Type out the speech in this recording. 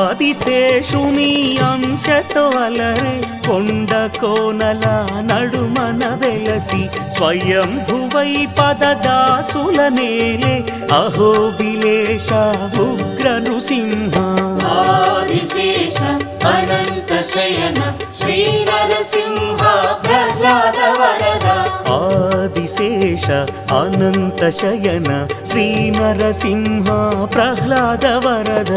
ఆదిశేషుని అంశతో అలరే కొండ కోనల నడుమన వెలసి స్వయంభువై పదదాసుల నేలే అహోబిలేశ ఉగ్ర నృసింహ. ఆదిశేష అనంత శయన శ్రీ నరసింహ ప్రహ్లాద వరద. ఆదిశేష అనంత శయన శ్రీ నరసింహ ప్రహ్లాద వరద.